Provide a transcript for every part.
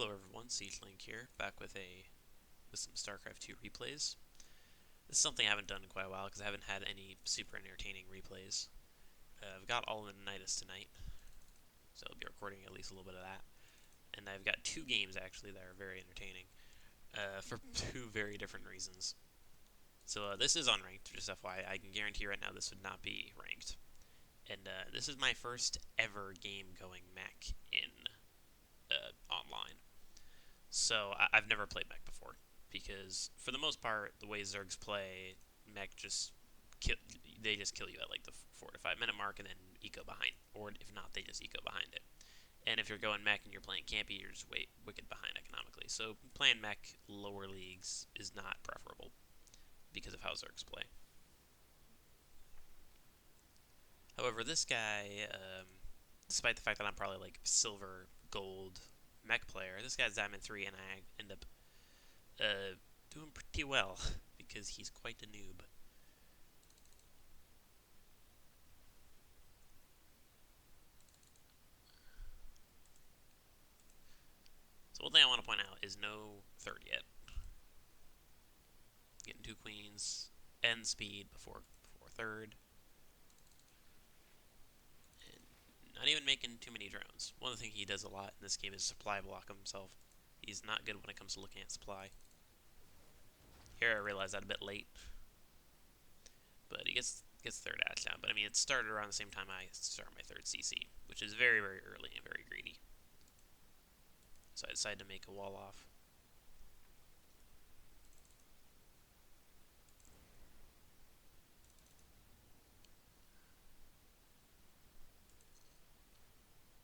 Hello everyone, Siege Link here, back with some Starcraft 2 replays. This is something I haven't done in quite a while because I haven't had any super entertaining replays. I've got All in Nightus tonight, so I'll be recording at least a little bit of that. And I've got two games actually that are very entertaining, for two very different reasons. So this is unranked, just FYI. I can guarantee right now this would not be ranked. And this is my first ever game going Mech in online. So I've never played Mech before because for the most part, the way Zergs play, Mech just they just kill you at like the 4 to 5 minute mark and then eco behind, or if not, they just eco behind it. And if you're going Mech and you're playing Campy, you're just wicked behind economically. So playing Mech lower leagues is not preferable because of how Zergs play. However, this guy, despite the fact that I'm probably like silver, gold Mech player, this guy's Diamond 3, and I end up doing pretty well because he's quite a noob. So one thing I want to point out is no third yet. Getting 2 queens, end speed before third, and not even making too many drones. One of the things he does a lot in this game is supply block himself. He's not good when it comes to looking at supply. Here I realized that a bit late, but he gets third dash down. But I mean, it started around the same time I started my third CC, which is very, very early and very greedy. So I decided to make a wall off.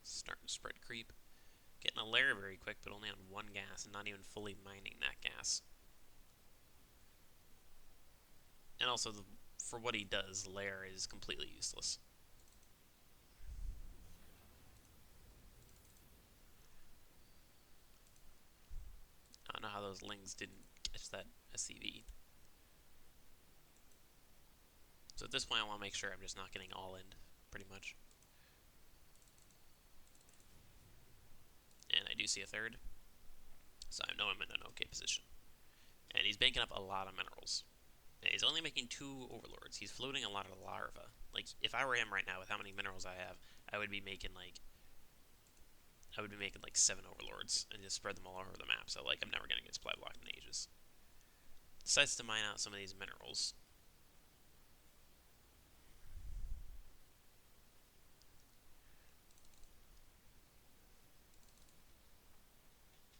Starting to spread creep. Getting a lair very quick, but only on one gas, and not even fully mining that gas. And also, for what he does, lair is completely useless. I don't know how those lings didn't catch that SCV. So at this point, I want to make sure I'm just not getting all in, pretty much. And I do see a third, so I know I'm in an okay position. And he's banking up a lot of minerals. And he's only making 2 overlords. He's floating a lot of larva. Like, if I were him right now with how many minerals I have, I would be making like 7 overlords and just spread them all over the map. So like I'm never gonna get supply blocked in ages. Decides to mine out some of these minerals.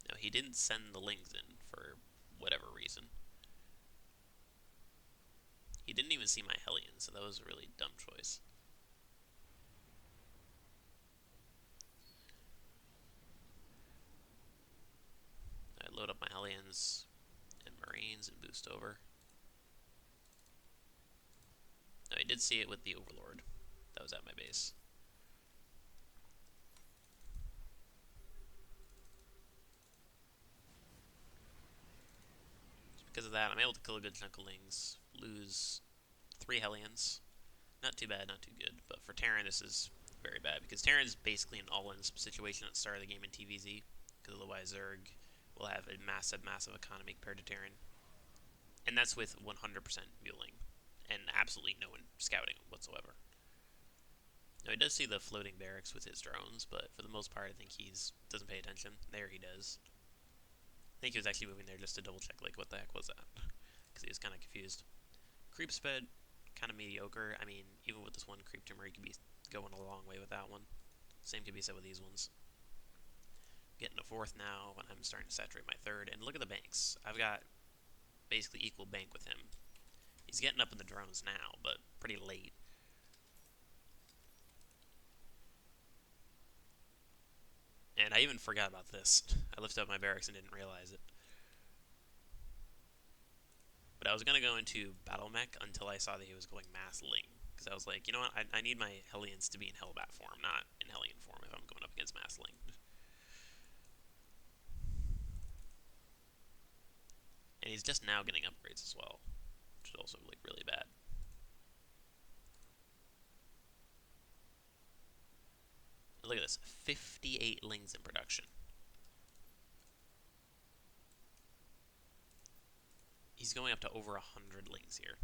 Now he didn't send the lings in for whatever reason. He didn't even see my Hellion, so that was a really dumb choice. I load up my Hellions and Marines and boost over. Now I did see it with the Overlord that was at my base. So because of that, I'm able to kill a good chunk of lings, lose 3 Hellions. Not too bad, not too good. But for Terran, this is very bad because Terran is basically an all-in situation at the start of the game in TVZ. Because otherwise, Zerg will have a massive, massive economy compared to Terran. And that's with 100% muling and absolutely no one scouting whatsoever. Now, he does see the floating barracks with his drones, but for the most part, I think he doesn't pay attention. There he does. I think he was actually moving there just to double check, like, what the heck was that? Because he was kind of confused. Creep sped, kind of mediocre. I mean, even with this one creep tumor, he could be going a long way with that one. Same could be said with these ones. Getting a 4th now when I'm starting to saturate my 3rd. And look at the banks. I've got basically equal bank with him. He's getting up in the drones now, but pretty late. And I even forgot about this. I lifted up my barracks and didn't realize it. But I was going to go into Battle Mech until I saw that he was going Mass Ling. Because I was like, you know what, I need my Hellions to be in Hellbat form, not in Hellion form if I'm going up against Mass Ling. And he's just now getting upgrades as well, which is also like really bad. Look at this, 58 lings in production. He's going up to over 100 lings here.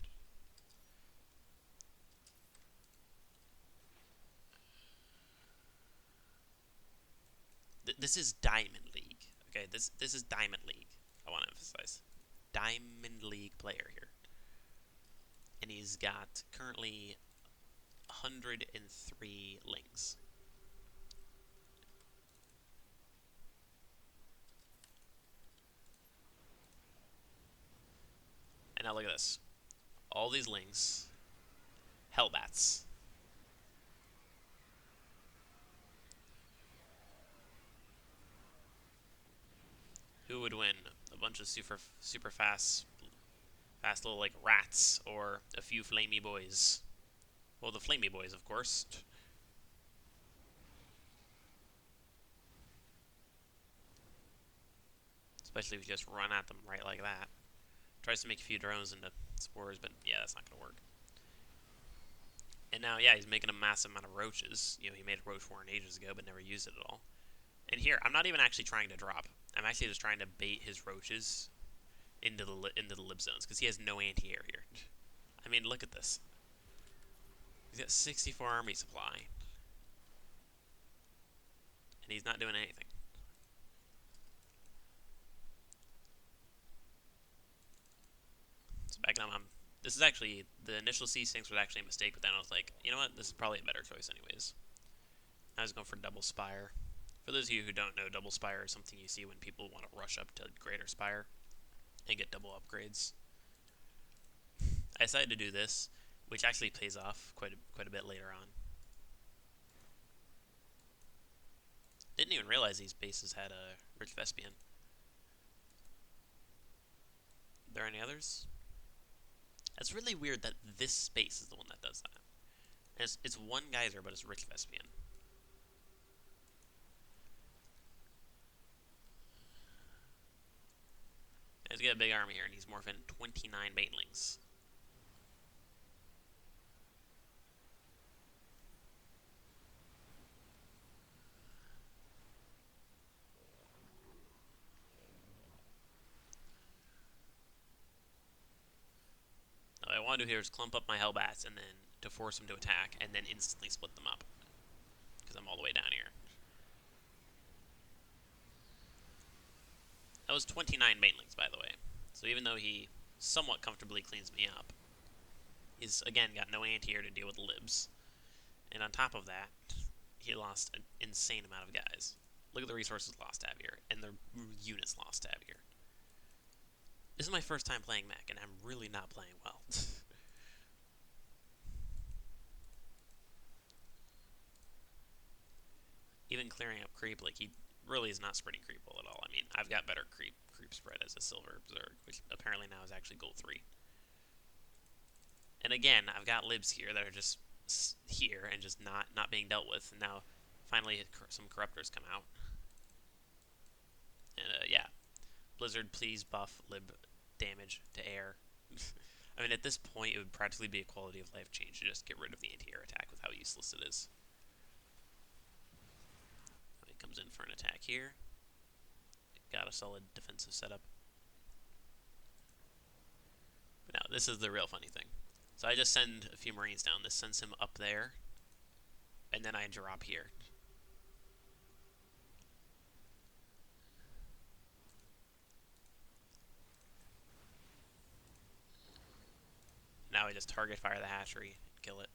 This is Diamond League. Okay, this is Diamond League. I want to emphasize. Diamond League player here. And he's got currently 103 lings. And now look at this. All these lings. Hellbats. Who would win? A bunch of super fast little like rats, or a few flamey boys? Well, the flamey boys, of course. Especially if you just run at them right like that. Tries to make a few drones into spores, but yeah, that's not gonna work. And now, yeah, he's making a massive amount of roaches. You know, he made a roach warren ages ago, but never used it at all. And here, I'm not even actually trying to drop. I'm actually just trying to bait his roaches into the lib zones, because he has no anti-air here. I mean, look at this. He's got 64 army supply, and he's not doing anything. So back then, this is actually, the initial C6 was actually a mistake, but then I was like, you know what, this is probably a better choice anyways. I was going for double spire. For those of you who don't know, double spire is something you see when people want to rush up to greater spire and get double upgrades. I decided to do this, which actually pays off quite a bit later on. Didn't even realize these bases had a rich Vespian. Are there any others? It's really weird that this space is the one that does that. And it's one geyser, but it's rich Vespian. He's got a big army here, and he's morphing 29 banelings. What I want to do here is clump up my Hellbats, and then to force him to attack, and then instantly split them up. Because I'm all the way down here. That was 29 banelings, by the way. So even though he somewhat comfortably cleans me up, he's, again, got no anti-air to deal with libs. And on top of that, he lost an insane amount of guys. Look at the resources lost tab here, and the units lost tab here. This is my first time playing Mech, and I'm really not playing well. Even clearing up creep, like, he really is not spreading creep well at all. I mean, I've got better creep spread as a silver Zerg, which apparently now is actually gold 3. And again, I've got libs here that are just here and just not being dealt with. And now, finally, some corruptors come out. And yeah, Blizzard, please buff lib damage to air. I mean, at this point, it would practically be a quality of life change to just get rid of the anti-air attack with how useless it is. He comes in for an attack here. Got a solid defensive setup. But now, this is the real funny thing. So I just send a few Marines down. This sends him up there. And then I drop here. Now I just target fire the hatchery and kill it.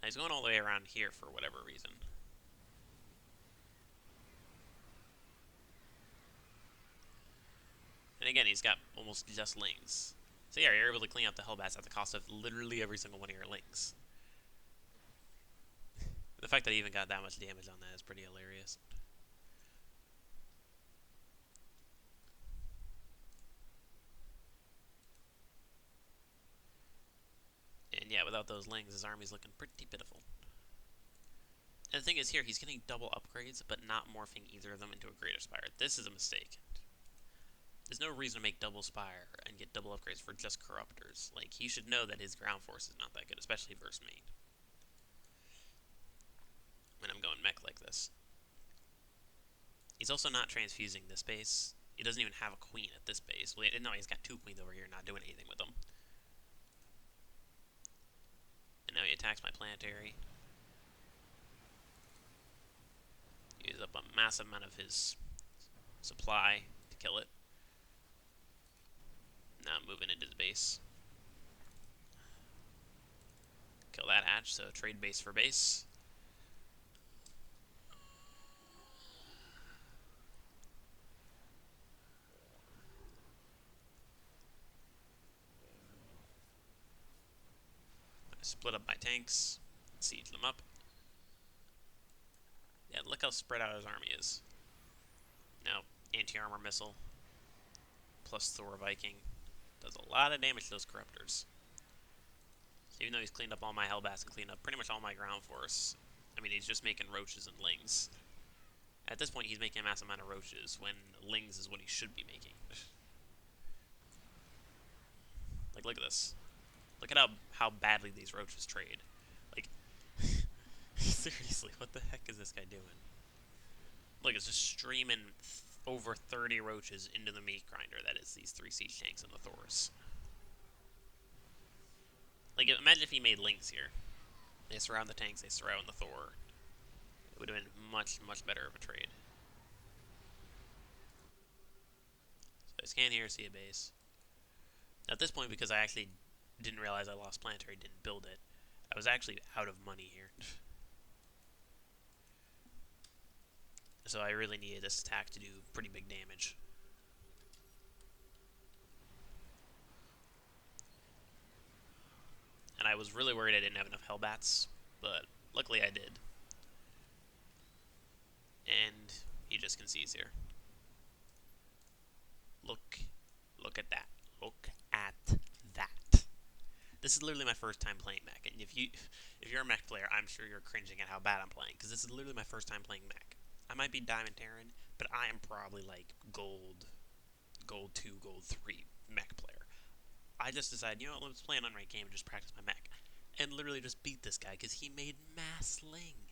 Now he's going all the way around here for whatever reason. And again, he's got almost just lings. So yeah, you're able to clean up the Hellbats at the cost of literally every single one of your lings. The fact that he even got that much damage on that is pretty hilarious. And yeah, without those lings, his army's looking pretty pitiful. And the thing is here, he's getting double upgrades, but not morphing either of them into a greater spire. This is a mistake. There's no reason to make double spire and get double upgrades for just corruptors. Like, he should know that his ground force is not that good, especially versus me. When I'm going mech like this. He's also not transfusing this base. He doesn't even have a queen at this base. Well, no, he's got two queens over here, not doing anything with them. And now he attacks my planetary. Uses up a massive amount of his supply to kill it. Now I'm moving into the base. Kill that hatch, so trade base for base. Split up my tanks, siege them up. Yeah, look how spread out his army is. Now, anti-armor missile, plus Thor Viking, does a lot of damage to those corruptors. So even though he's cleaned up all my Hellbats and cleaned up pretty much all my ground force, I mean, he's just making roaches and lings. At this point, he's making a massive amount of roaches, when lings is what he should be making. Like, look at this. Look at how badly these roaches trade. Like, seriously, what the heck is this guy doing? Look, it's just streaming over 30 roaches into the meat grinder that is these 3 siege tanks and the Thors. Like, imagine if he made lings here. They surround the tanks, they surround the Thor. It would have been much, much better of a trade. So I scan here, see a base. Now, at this point, because I actually didn't realize I lost planetary, didn't build it, I was actually out of money here. So I really needed this attack to do pretty big damage. And I was really worried I didn't have enough Hellbats, but luckily I did. And he just concedes here. Look at that. Look at that. This is literally my first time playing Mech, and if you're a Mech player, I'm sure you're cringing at how bad I'm playing, because this is literally my first time playing Mech. I might be Diamond Terran, but I am probably like Gold 2, Gold 3 Mech player. I just decided, you know what, let's play an unranked game and just practice my Mech. And literally just beat this guy, because he made mass ling.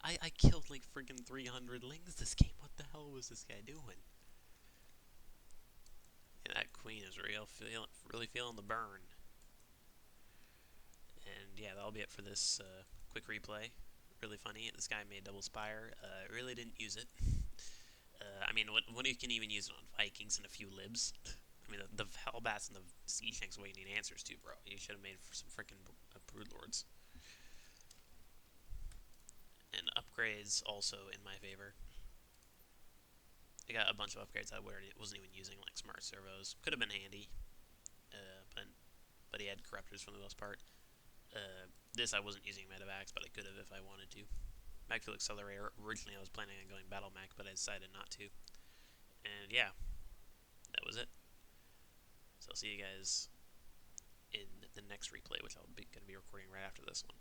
I killed like freaking 300 lings this game. What the hell was this guy doing? And that queen is really feeling the burn. And yeah, that'll be it for this quick replay. Really funny. This guy made double spire. Really didn't use it. I mean, when you can even use it on Vikings and a few libs? I mean, the Hellbats and the Siege Tanks are what you need answers to, bro. You should have made some freaking Broodlords. And upgrades also in my favor. I got a bunch of upgrades I wasn't even using, like smart servos. Could have been handy, but he had corruptors for the most part. This I wasn't using medevacs, but I could have if I wanted to. Mech Fuel Accelerator. Originally I was planning on going Battle Mech, but I decided not to. And yeah, that was it. So I'll see you guys in the next replay, which I'll be going to be recording right after this one.